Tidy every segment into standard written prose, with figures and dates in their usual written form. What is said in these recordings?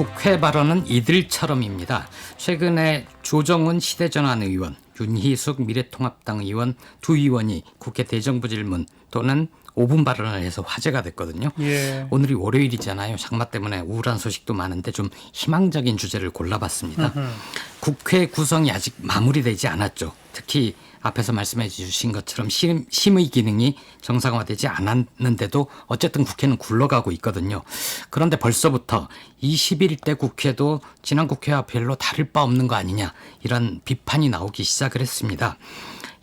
국회 발언은 이들처럼입니다. 최근에 조정훈 시대전환 의원, 윤희숙 미래통합당 의원 두 의원이 국회 대정부질문 또는 5분 발언을 해서 화제가 됐거든요. 예. 오늘이 월요일이잖아요. 장마 때문에 우울한 소식도 많은데 좀 희망적인 주제를 골라봤습니다. 국회 구성이 아직 마무리되지 않았죠. 특히 앞에서 말씀해 주신 것처럼 심의 기능이 정상화되지 않았는데도 어쨌든 국회는 굴러가고 있거든요. 그런데 벌써부터 21대 국회도 지난 국회와 별로 다를 바 없는 거 아니냐, 이런 비판이 나오기 시작을 했습니다.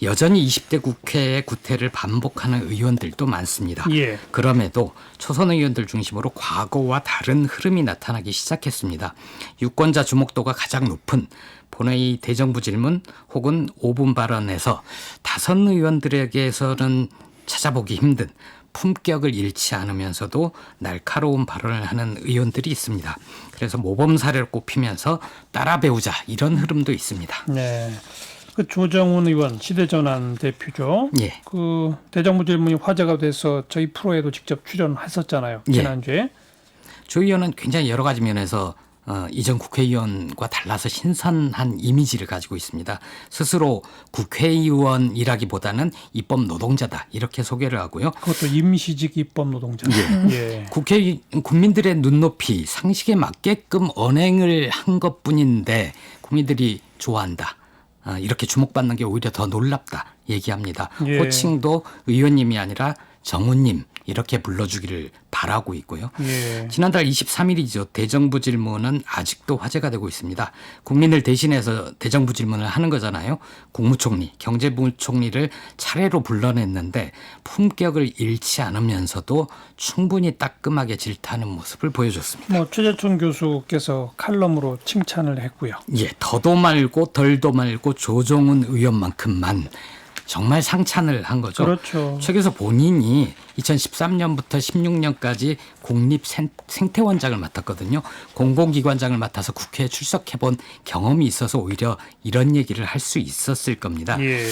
여전히 20대 국회의 구태를 반복하는 의원들도 많습니다. 예. 그럼에도 초선 의원들 중심으로 과거와 다른 흐름이 나타나기 시작했습니다. 유권자 주목도가 가장 높은 본회의 대정부 질문 혹은 5분 발언에서 다선 의원들에게서는 찾아보기 힘든 품격을 잃지 않으면서도 날카로운 발언을 하는 의원들이 있습니다. 그래서 모범 사례를 꼽히면서 따라 배우자, 이런 흐름도 있습니다. 네. 그 조정훈 의원, 시대전환 대표죠. 예. 그 대정부 질문이 화제가 돼서 저희 프로에도 직접 출연했었잖아요. 예. 지난주에. 조 의원은 굉장히 여러 가지 면에서 이전 국회의원과 달라서 신선한 이미지를 가지고 있습니다. 스스로 국회의원이라기보다는 입법 노동자다, 이렇게 소개를 하고요. 그것도 임시직 입법 노동자. 예. 국민들의 눈높이, 상식에 맞게끔 언행을 한 것뿐인데 국민들이 좋아한다, 이렇게 주목받는 게 오히려 더 놀랍다 얘기합니다. 예. 호칭도 의원님이 아니라 정우님, 이렇게 불러주기를 바라고 있고요. 예. 지난달 23일이죠. 대정부 질문은 아직도 화제가 되고 있습니다. 국민을 대신해서 대정부 질문을 하는 거잖아요. 국무총리, 경제부총리를 차례로 불러냈는데 품격을 잃지 않으면서도 충분히 따끔하게 질타하는 모습을 보여줬습니다. 최재춘 교수께서 칼럼으로 칭찬을 했고요. 예, 더도 말고 덜도 말고 조정훈 의원만큼만 정말 상찬을 한 거죠. 그렇죠. 최 교수 본인이 2013년부터 16년까지 국립 생태원장을 맡았거든요. 공공기관장을 맡아서 국회에 출석해 본 경험이 있어서 오히려 이런 얘기를 할 수 있었을 겁니다. 예.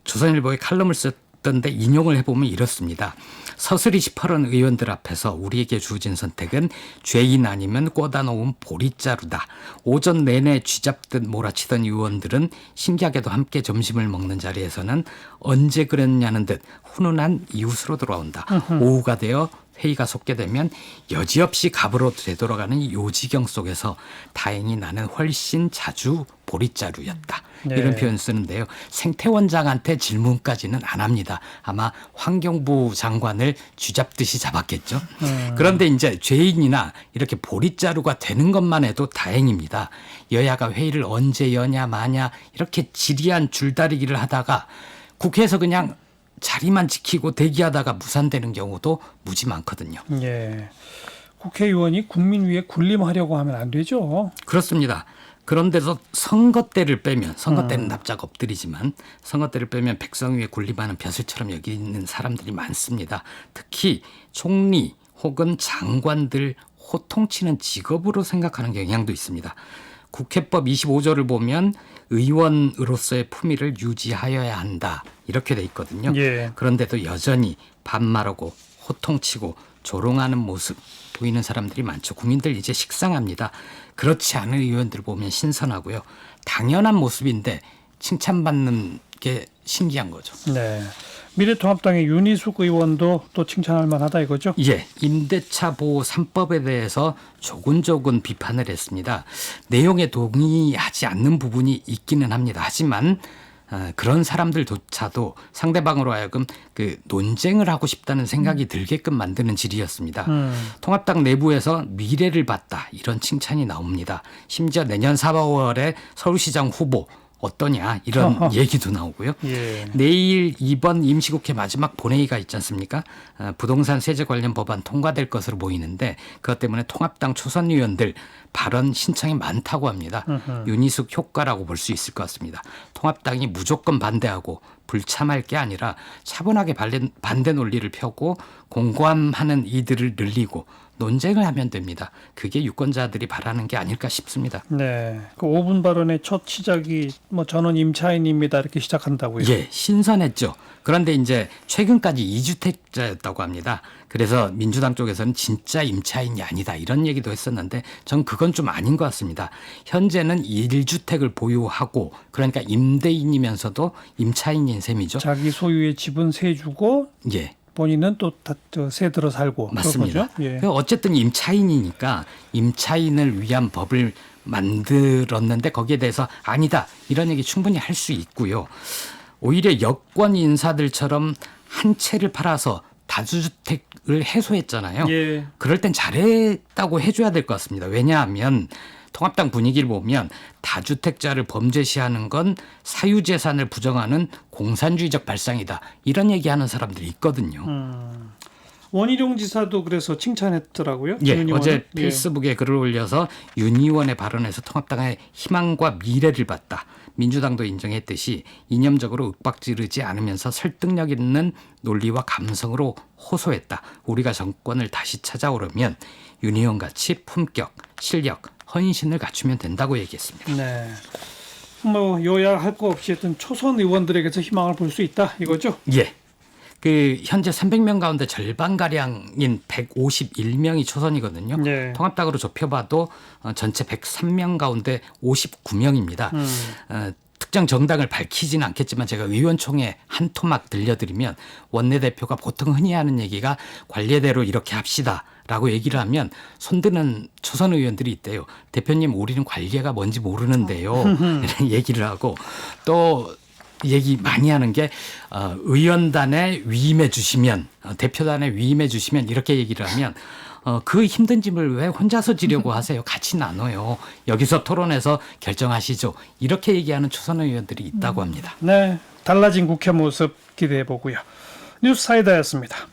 조선일보에 칼럼을 썼던데 인용을 해보면 이렇습니다. 서슬이 시퍼런 의원들 앞에서 우리에게 주어진 선택은 죄인 아니면 꽂아 놓은 보릿자루다. 오전 내내 쥐잡듯 몰아치던 의원들은 신기하게도 함께 점심을 먹는 자리에서는 언제 그랬냐는 듯 훈훈한 이웃으로 돌아온다. 오후가 되어 회의가 속게 되면 여지없이 갑으로 되돌아가는 요지경 속에서 다행히 나는 훨씬 자주 보릿자루였다. 네. 이런 표현 쓰는데요. 생태원장한테 질문까지는 안 합니다. 아마 환경부 장관을 쥐잡듯이 잡았겠죠. 그런데 이제 죄인이나 이렇게 보릿자루가 되는 것만 해도 다행입니다. 여야가 회의를 언제 여냐 마냐 이렇게 지리한 줄다리기를 하다가 국회에서 그냥 자리만 지키고 대기하다가 무산되는 경우도 무지 많거든요. 예. 국회의원이 국민 위에 군림하려고 하면 안 되죠. 그렇습니다. 그런데도 선거 때를 빼면, 선거 때는 납작 엎드리지만 선거 때를 빼면 백성 위에 군림하는 벼슬처럼 여기는 사람들이 많습니다. 특히 총리 혹은 장관들 호통치는 직업으로 생각하는 경향도 있습니다. 국회법 25조를 보면 의원으로서의 품위를 유지하여야 한다, 이렇게 돼 있거든요. 예. 그런데도 여전히 반말하고 호통치고 조롱하는 모습 보이는 사람들이 많죠. 국민들 이제 식상합니다. 그렇지 않은 의원들 보면 신선하고요. 당연한 모습인데 칭찬받는 게 신기한 거죠. 네. 미래통합당의 윤희숙 의원도 또 칭찬할 만하다 이거죠? 예, 임대차 보호 3법에 대해서 조근조근 비판을 했습니다. 내용에 동의하지 않는 부분이 있기는 합니다. 하지만 그런 사람들조차도 상대방으로 하여금 그 논쟁을 하고 싶다는 생각이 들게끔 만드는 질의였습니다. 통합당 내부에서 미래를 봤다, 이런 칭찬이 나옵니다. 심지어 내년 4월에 서울시장 후보 어떠냐, 이런 얘기도 나오고요. 예. 내일 이번 임시국회 마지막 본회의가 있지 않습니까? 부동산 세제 관련 법안 통과될 것으로 보이는데 그것 때문에 통합당 초선 의원들 발언 신청이 많다고 합니다. 윤희숙 효과라고 볼 수 있을 것 같습니다. 통합당이 무조건 반대하고 불참할 게 아니라 차분하게 반대 논리를 펴고 공감하는 이들을 늘리고 논쟁을 하면 됩니다. 그게 유권자들이 바라는 게 아닐까 싶습니다. 네. 그 5분 발언의 첫 시작이 뭐 저는 임차인입니다 이렇게 시작한다고요. 예, 신선했죠. 그런데 이제 최근까지 2주택자였다고 합니다. 그래서 민주당 쪽에서는 진짜 임차인이 아니다 이런 얘기도 했었는데 전 그건 좀 아닌 것 같습니다. 현재는 1주택을 보유하고 그러니까 임대인이면서도 임차인인 셈이죠. 자기 소유의 집은 세 주고 예. 본인은 또 새 들어 살고 맞습니다. 그런 거죠? 예. 어쨌든 임차인이니까 임차인을 위한 법을 만들었는데 거기에 대해서 아니다 이런 얘기 충분히 할 수 있고요. 오히려 여권 인사들처럼 한 채를 팔아서 다주택을 해소했잖아요. 예. 그럴 땐 잘했다고 해줘야 될 것 같습니다. 왜냐하면 통합당 분위기를 보면 다주택자를 범죄시하는 건 사유재산을 부정하는 공산주의적 발상이다. 이런 얘기하는 사람들이 있거든요. 원희룡 지사도 그래서 칭찬했더라고요. 예, 윤 의원은. 어제 예. 페이스북에 글을 올려서 윤 의원의 발언에서 통합당의 희망과 미래를 봤다. 민주당도 인정했듯이 이념적으로 윽박지르지 않으면서 설득력 있는 논리와 감성으로 호소했다. 우리가 정권을 다시 찾아오려면 윤 의원 같이 품격, 실력, 헌신을 갖추면 된다고 얘기했습니다. 네. 뭐 여야 할 거 없이 했던 초선 의원들에게서 희망을 볼 수 있다 이거죠? 예. 그 현재 300명 가운데 절반 가량인 151명이 초선이거든요. 네. 통합당으로 좁혀봐도 전체 103명 가운데 59명입니다. 특정 정당을 밝히지는 않겠지만 제가 의원총회 한 토막 들려드리면 원내대표가 보통 흔히 하는 얘기가 관례대로 이렇게 합시다라고 얘기를 하면 손드는 초선 의원들이 있대요. 대표님 우리는 관례가 뭔지 모르는데요. 이런 얘기를 하고 또 얘기 많이 하는 게 의원단에 위임해 주시면 대표단에 위임해 주시면 이렇게 얘기를 하면 그 힘든 짐을 왜 혼자서 지려고 하세요. 같이 나눠요. 여기서 토론해서 결정하시죠. 이렇게 얘기하는 초선 의원들이 있다고 합니다. 네. 달라진 국회 모습 기대해 보고요. 뉴스 사이다였습니다.